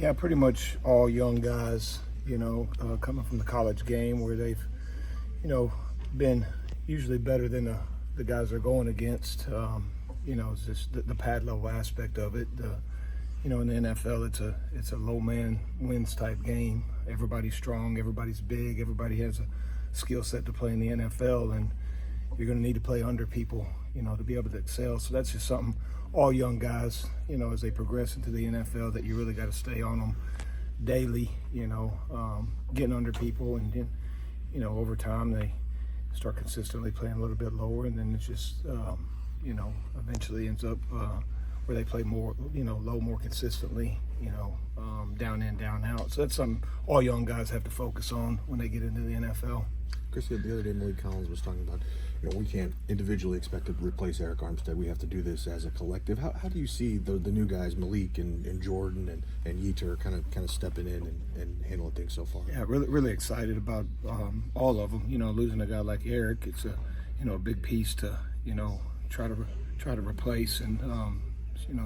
Yeah, pretty much all young guys, coming from the college game where they've, been usually better than the guys they're going against. It's just the pad level aspect of it. In the NFL, it's a low man wins type game. Everybody's strong, everybody's big, everybody has a skill set to play in the NFL, and you're going to need to play under people, to be able to excel. So that's just something all young guys, as they progress into the NFL, that you really got to stay on them daily, getting under people, and then, over time they start consistently playing a little bit lower, and then it's just, eventually ends up where they play more, low more consistently, down in, down out. So that's something all young guys have to focus on when they get into the NFL. Chris, the other day Malik Collins was talking about, we can't individually expect to replace Eric Armstead. We have to do this as a collective. How do you see the new guys, Malik and Jordan and Yetur, kind of stepping in and handling things so far? Yeah, really excited about all of them. Losing a guy like Eric, it's a big piece to try to replace. And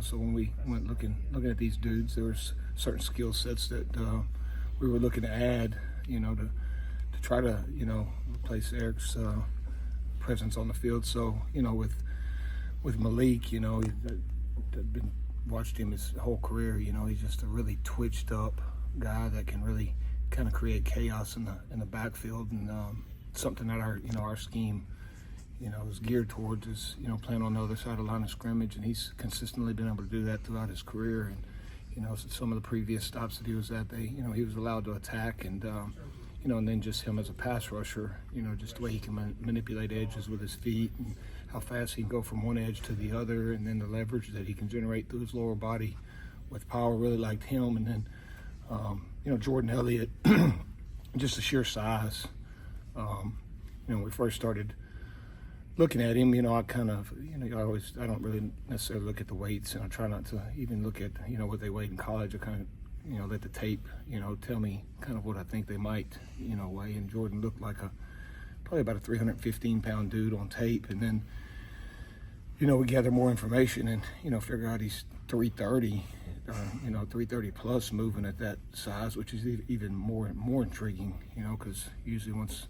so when we went looking at these dudes, there was certain skill sets that we were looking to add, to try to replace Eric's presence on the field. So with Malik, I've been watched him his whole career. He's just a really twitched up guy that can really kind of create chaos in the backfield, and something that our scheme is geared towards is playing on the other side of the line of scrimmage, and he's consistently been able to do that throughout his career. And so some of the previous stops that he was at, he was allowed to attack, and and then just him as a pass rusher, just the way he can manipulate edges with his feet, and how fast he can go from one edge to the other, and then the leverage that he can generate through his lower body with power. Really liked him. And then Jordan Elliott, just the sheer size. When we first started looking at him, I kind of, I don't really necessarily look at the weights, and I try not to even look at, what they weighed in college. I kind of, let the tape, tell me kind of what I think they might, weigh. And Jordan looked like probably about a 315-pound dude on tape. And then, we gather more information and, figure out he's 330, 330 plus, moving at that size, which is even more intriguing, because usually once,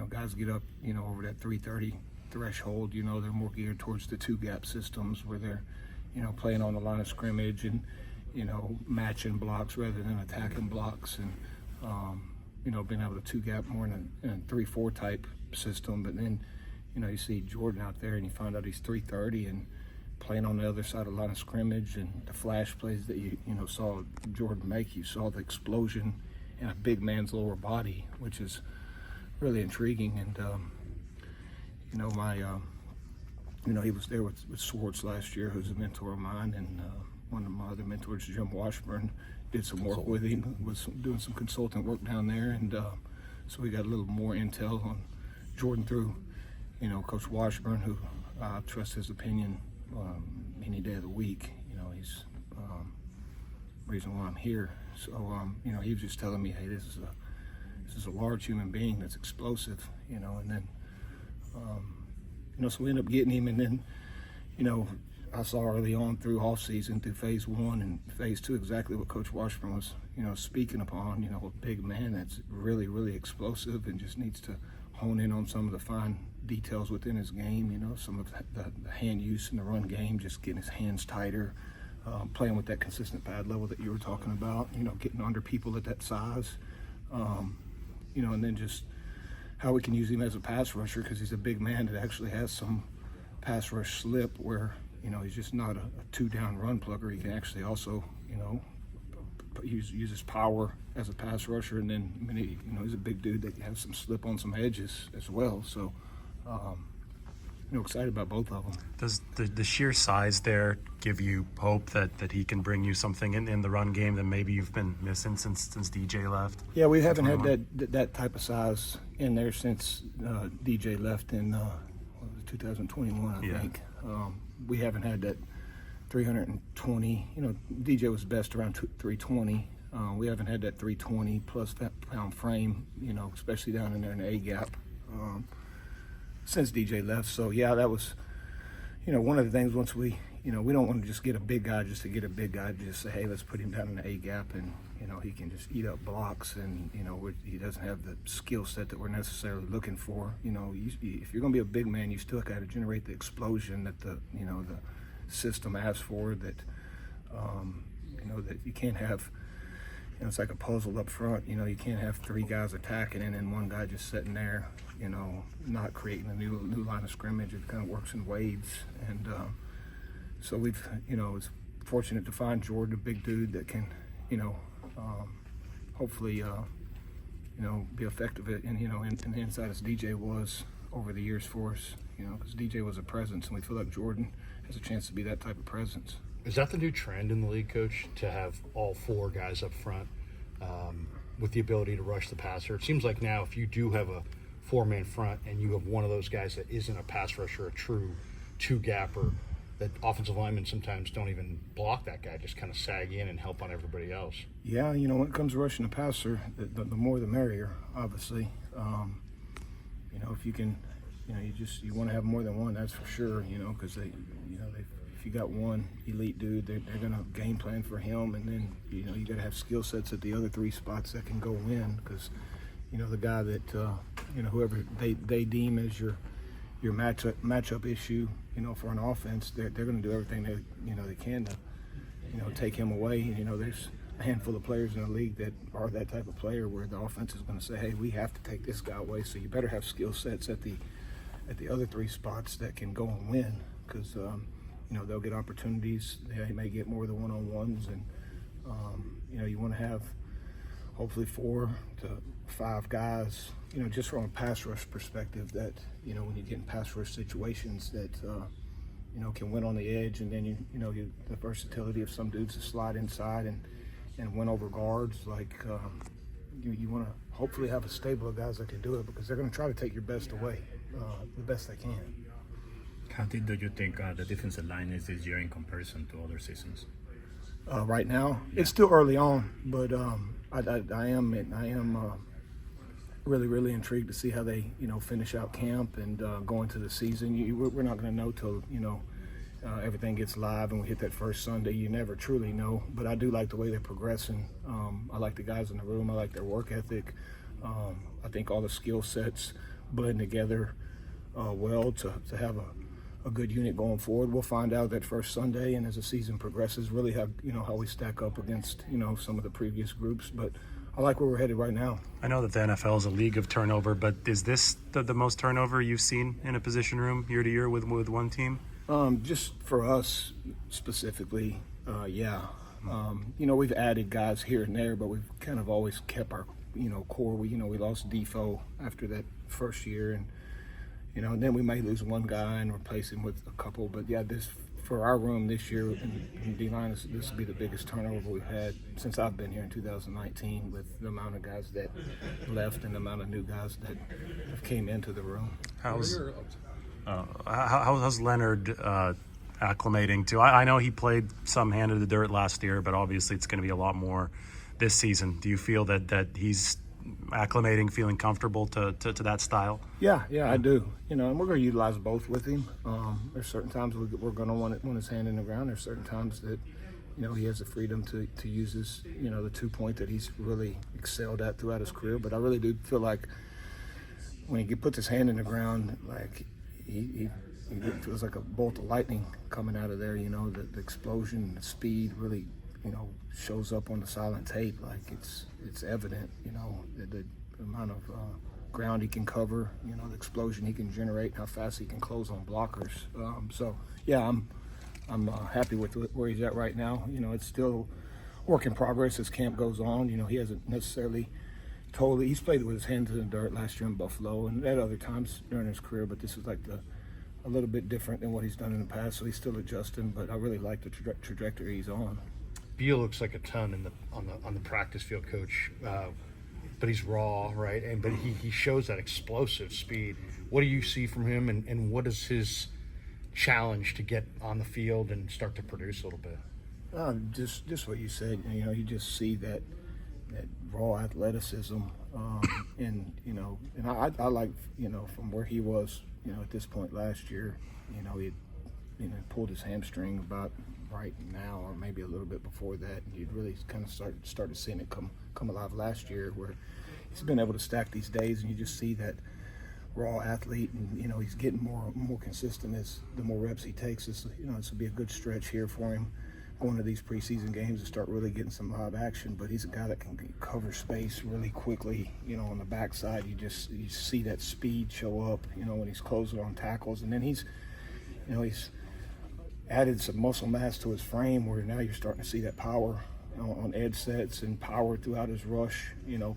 guys get up, over that 330 threshold, they're more geared towards the two-gap systems where they're, playing on the line of scrimmage and, matching blocks rather than attacking blocks, and, being able to two-gap more in a 3-4 type system. But then, you see Jordan out there and you find out he's 330 and playing on the other side of the line of scrimmage, and the flash plays that you saw Jordan make. You saw the explosion in a big man's lower body, which is really intriguing. And he was there with Swartz last year, who's a mentor of mine, and one of my other mentors, Jim Washburn, did some work with him, was doing some consultant work down there, and so we got a little more intel on Jordan through Coach Washburn, who I trust his opinion any day of the week. He's reason why I'm here. So he was just telling me, hey, this is a large human being that's explosive, and then so we ended up getting him. And then I saw early on through off season, through phase 1 and phase 2, exactly what Coach Washburn was speaking upon. A big man that's really explosive and just needs to hone in on some of the fine details within his game, some of the hand use in the run game, just getting his hands tighter, playing with that consistent pad level that you were talking about, getting under people at that size, and then just how we can use him as a pass rusher, because he's a big man that actually has some pass rush slip where, he's just not a two-down run plugger. He can actually also, use his power as a pass rusher, and then he's a big dude that has some slip on some edges as well. So, excited about both of them. Does the sheer size there give you hope that he can bring you something in the run game that maybe you've been missing since DJ left? Yeah, we haven't had that type of size in there since DJ left in 2021, I think. We haven't had that 320. DJ was best around 320. We haven't had that 320 plus that pound frame, especially down in there in the A gap, since DJ left. So yeah, that was, one of the things once we, we don't want to just get a big guy just to get a big guy. Just say, hey, let's put him down in the A gap, and he can just eat up blocks, and he doesn't have the skill set that we're necessarily looking for. If you're going to be a big man, you still got to generate the explosion that the system asks for. That that you can't have. It's like a puzzle up front. You can't have three guys attacking and then one guy just sitting there, not creating a new line of scrimmage. It kind of works in waves, and so we've, it's fortunate to find Jordan, a big dude that can, hopefully, be effective in the inside as DJ was over the years for us. Because DJ was a presence, and we feel like Jordan has a chance to be that type of presence. Is that the new trend in the league, Coach, to have all four guys up front with the ability to rush the passer? It seems like now if you do have a four-man front and you have one of those guys that isn't a pass rusher, a true two-gapper, that offensive linemen sometimes don't even block that guy, just kind of sag in and help on everybody else. Yeah, when it comes to rushing the passer, the more the merrier, obviously. If you can, you want to have more than one, that's for sure, because if you got one elite dude, they're going to game plan for him, and then you got to have skill sets at the other three spots that can go in, because the guy that whoever they deem as your matchup issue, for an offense, they're going to do everything they can to take him away. There's a handful of players in the league that are that type of player where the offense is going to say, hey, we have to take this guy away, so you better have skill sets at the other three spots that can go and win, because they'll get opportunities. They may get more of the one-on-ones, and you want to have hopefully 4 to 5 guys, just from a pass rush perspective, that when you get in pass rush situations that can win on the edge, and then the versatility of some dudes to slide inside and win over guards. Like you want to hopefully have a stable of guys that can do it, because they're going to try to take your best away the best they can. How do you think the defensive line is this year in comparison to other seasons? Right now, it's still early on, but I am really, really intrigued to see how they finish out camp and go into the season. We're not going to know till everything gets live and we hit that first Sunday. You never truly know, but I do like the way they're progressing. I like the guys in the room. I like their work ethic. I think all the skill sets blend together well to have a good unit going forward. We'll find out that first Sunday, and as the season progresses, really how we stack up against some of the previous groups. But I like where we're headed right now. I know that the NFL is a league of turnover, but is this the most turnover you've seen in a position room year to year with one team? Just for us specifically, yeah. We've added guys here and there, but we've kind of always kept our core. We lost Defoe after that first year, and and then we may lose one guy and replace him with a couple. But yeah, for our room this year in D-line, this will be the biggest turnover we've had since I've been here in 2019, with the amount of guys that left and the amount of new guys that have came into the room. How's Leonard acclimating to? I know he played some hand in the dirt last year, but obviously it's going to be a lot more this season. Do you feel that he's acclimating, feeling comfortable to that style? Yeah, I do. And we're going to utilize both with him. There's certain times we're going to want his hand in the ground. There's certain times that he has the freedom to use his the 2-point that he's really excelled at throughout his career. But I really do feel like when he puts his hand in the ground, like he feels like a bolt of lightning coming out of there. The explosion, the speed really shows up on the silent tape. Like it's evident, the amount of ground he can cover, the explosion he can generate, how fast he can close on blockers. So yeah, I'm happy with where he's at right now. It's still work in progress as camp goes on. He hasn't necessarily he's played with his hands in the dirt last year in Buffalo and at other times during his career, but this is like a little bit different than what he's done in the past, so he's still adjusting, but I really like the trajectory he's on. Beal looks like a ton on the practice field, Coach, but he's raw, right? But he shows that explosive speed. What do you see from him, and what is his challenge to get on the field and start to produce a little bit? Just what you said. You just see that raw athleticism, and I like from where he was at this point last year. He had pulled his hamstring about right now, or maybe a little bit before that. You'd really kind of started seeing it come alive last year, where he's been able to stack these days, and you just see that raw athlete, and he's getting more consistent as the more reps he takes. This will be a good stretch here for him going to these preseason games to start really getting some live action. But he's a guy that can cover space really quickly. On the backside, you see that speed show up. When he's closing on tackles, and then he's added some muscle mass to his frame, where now you're starting to see that power on edge sets and power throughout his rush,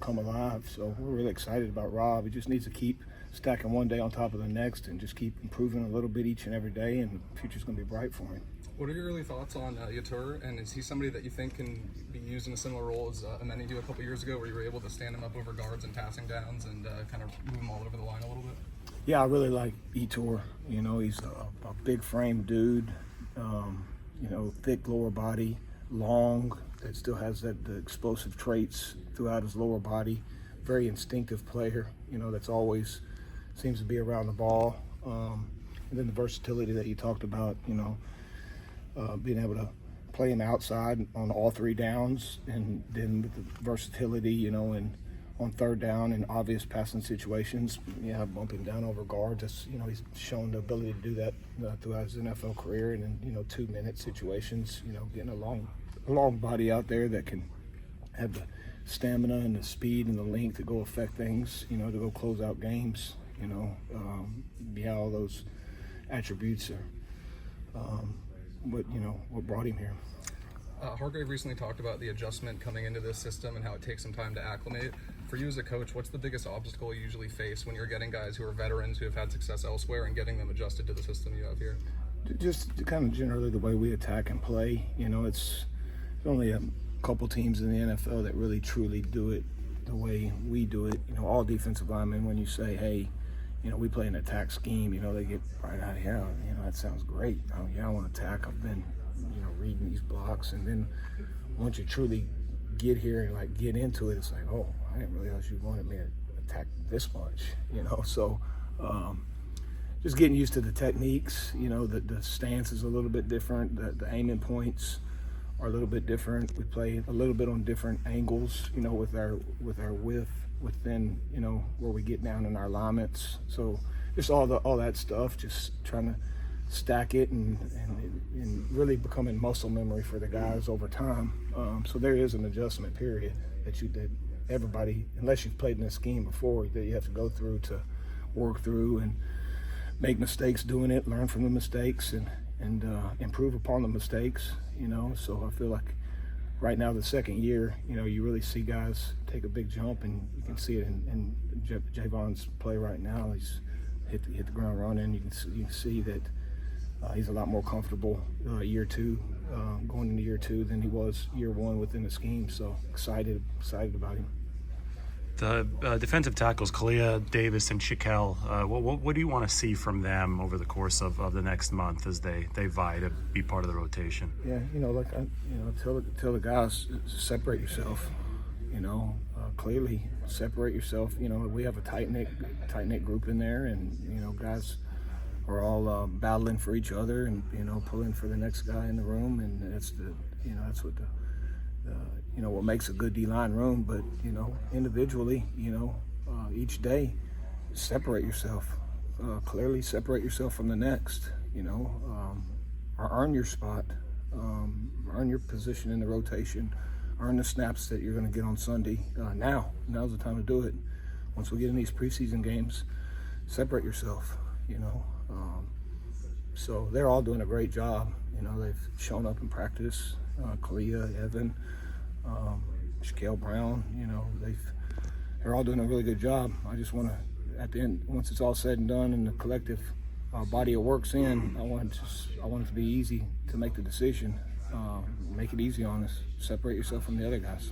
come alive. So we're really excited about Rob. He just needs to keep stacking one day on top of the next and just keep improving a little bit each and every day, and the future's going to be bright for him. What are your early thoughts on Yatur, and is he somebody that you think can be used in a similar role as Ameni did a couple years ago, where you were able to stand him up over guards and passing downs and kind of move him all over the line a little bit? Yeah, I really like Yatur. He's a big frame dude, thick lower body, long, that still has the explosive traits throughout his lower body. Very instinctive player, that's always seems to be around the ball. And then the versatility that you talked about, being able to play him outside on all three downs, and then with the versatility, and on third down in obvious passing situations, bumping down over guards. That's, he's shown the ability to do that throughout his NFL career, and in 2-minute situations, getting a long body out there that can have the stamina and the speed and the length to go affect things, to go close out games. All those attributes are what brought him here. Hargrave recently talked about the adjustment coming into this system and how it takes some time to acclimate. For you as a coach, what's the biggest obstacle you usually face when you're getting guys who are veterans who have had success elsewhere and getting them adjusted to the system you have here? Just kind of generally the way we attack and play. It's only a couple teams in the NFL that really truly do it the way we do it. All defensive linemen, when you say, hey, we play an attack scheme, they get right out of here. That sounds great. Oh, yeah, I want to attack. I've been, reading these blocks. And then once you truly get here and get into it, it's like, oh, I didn't realize you wanted me to attack this much, So just getting used to the techniques, the stance is a little bit different. The aiming points are a little bit different. We play a little bit on different angles, with our width within, where we get down in our alignments. So just all that stuff, just trying to stack it and really becoming muscle memory for the guys over time. So there is an adjustment period that everybody, unless you've played in this scheme before, that you have to go through to work through and make mistakes doing it, learn from the mistakes, and improve upon the mistakes. So I feel like right now, the second year, you really see guys take a big jump, and you can see it in Javon's play right now. He's hit the ground running. You can see that he's a lot more comfortable year two, going into year two, than he was year one within the scheme. So excited about him. The defensive tackles, Kalia, Davis, and Shaquille, what do you want to see from them over the course of the next month as they vie to be part of the rotation? Yeah, tell the guys, separate yourself. Clearly separate yourself. We have a tight knit group in there, and guys are all battling for each other, and pulling for the next guy in the room, and that's what what makes a good D-line room. But individually, each day, separate yourself. Clearly separate yourself from the next. Or earn your spot, earn your position in the rotation, earn the snaps that you're going to get on Sunday. Now's the time to do it. Once we get in these preseason games, separate yourself. So they're all doing a great job. They've shown up in practice. Kalia, Evan, Shaquille Brown. They're all doing a really good job. I just want to, at the end, once it's all said and done, and the collective body of work's in, I want it to be easy to make the decision. Make it easy on us. Separate yourself from the other guys.